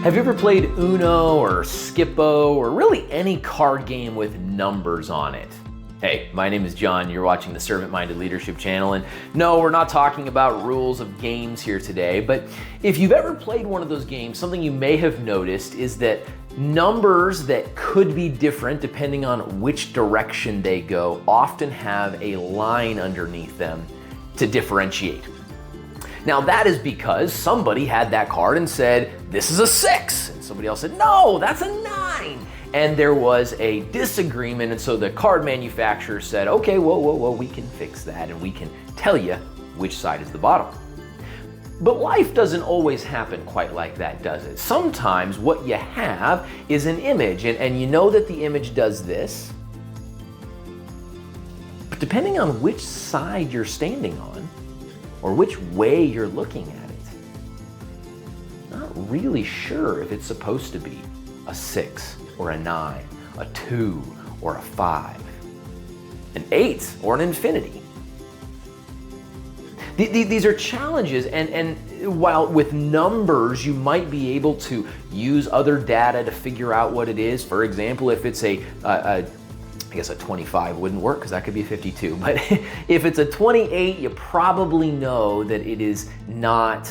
Have you ever played Uno or Skippo or really any card game with numbers on it? Hey, my name is John. You're watching the Servant Minded Leadership channel, and no, we're not talking about rules of games here today, but if you've ever played one of those games, something you may have noticed is that numbers that could be different depending on which direction they go often have a line underneath them to differentiate. Now that is because somebody had that card and said, this is a 6. And somebody else said, no, that's a 9. And there was a disagreement, and so the card manufacturer said, okay, whoa, we can fix that and we can tell you which side is the bottom. But life doesn't always happen quite like that, does it? Sometimes what you have is an image, and you know that the image does this, but depending on which side you're standing on, or which way you're looking at it, not really sure if it's supposed to be a 6 or a 9, a 2 or a 5, an 8 or an infinity. These are challenges, and while with numbers you might be able to use other data to figure out what it is. For example, if it's I guess a 25 wouldn't work because that could be a 52, but if it's a 28, you probably know that it is not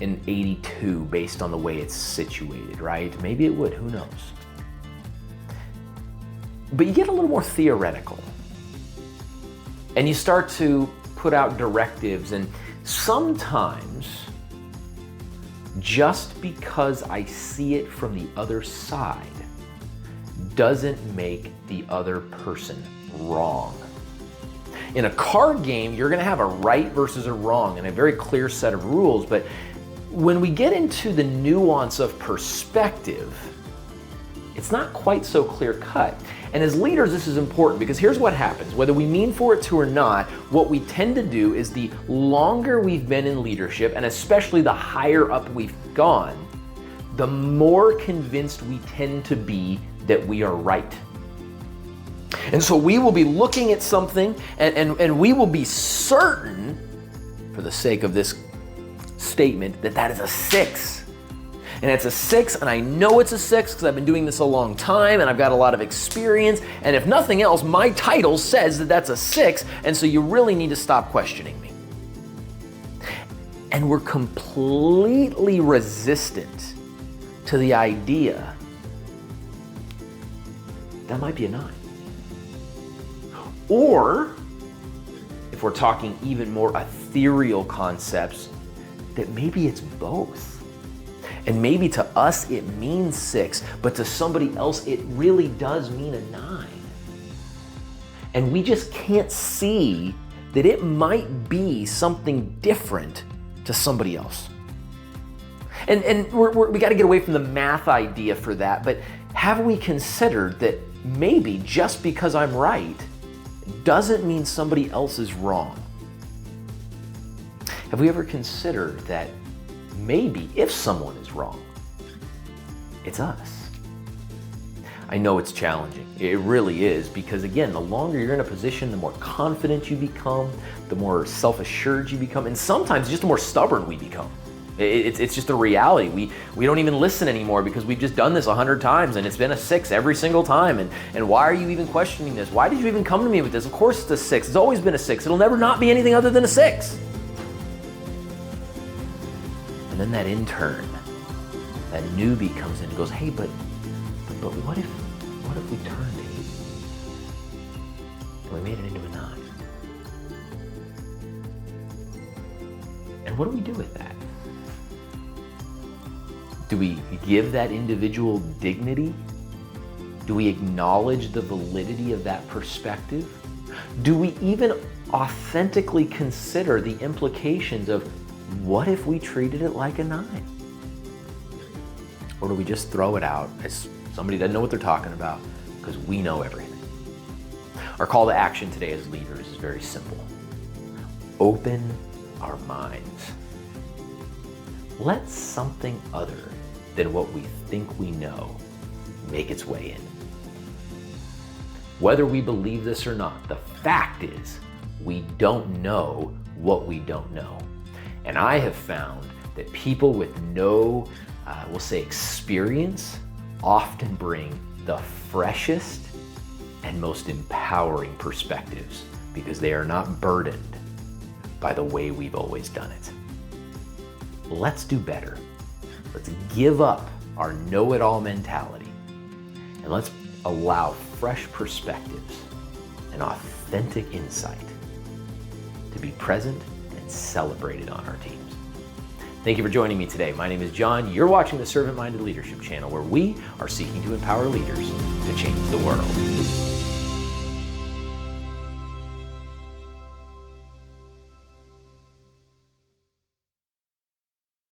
an 82 based on the way it's situated, right? Maybe it would, who knows? But you get a little more theoretical and you start to put out directives, and sometimes just because I see it from the other side doesn't make the other person wrong. In a card game, you're gonna have a right versus a wrong and a very clear set of rules, but when we get into the nuance of perspective, it's not quite so clear cut. And as leaders, this is important because here's what happens. Whether we mean for it to or not, what we tend to do is the longer we've been in leadership, and especially the higher up we've gone, the more convinced we tend to be that we are right. And so we will be looking at something and we will be certain, for the sake of this statement, that that is a 6. And it's a 6, and I know it's a 6 because I've been doing this a long time and I've got a lot of experience, and if nothing else, my title says that that's a 6, and so you really need to stop questioning me. And we're completely resistant to the idea that might be a 9. Or, if we're talking even more ethereal concepts, that maybe it's both. And maybe to us it means 6, but to somebody else it really does mean a 9. And we just can't see that it might be something different to somebody else. And we got to get away from the math idea for that, but have we considered that maybe just because I'm right doesn't mean somebody else is wrong? Have we ever considered that maybe if someone is wrong, it's us? I know it's challenging. It really is, because again, the longer you're in a position, the more confident you become, the more self-assured you become, and sometimes just the more stubborn we become. It's just a reality. We don't even listen anymore because we've just done this 100 times and it's been a 6 every single time. And why are you even questioning this? Why did you even come to me with this? Of course it's a 6. It's always been a 6. It'll never not be anything other than a 6. And then that intern, that newbie comes in and goes, hey, but what if we turned 8 and we made it into a 9? And what do we do with that? Do we give that individual dignity? Do we acknowledge the validity of that perspective? Do we even authentically consider the implications of what if we treated it like a 9? Or do we just throw it out as somebody doesn't know what they're talking about because we know everything? Our call to action today as leaders is very simple. Open our minds. Let something other than what we think we know make its way in. Whether we believe this or not, the fact is we don't know what we don't know. And I have found that people with no we'll say experience often bring the freshest and most empowering perspectives because they are not burdened by the way we've always done it. Let's do better. Let's give up our know-it-all mentality and let's allow fresh perspectives and authentic insight to be present and celebrated on our teams. Thank you for joining me today. My name is John. You're watching the Servant Minded Leadership channel, where we are seeking to empower leaders to change the world.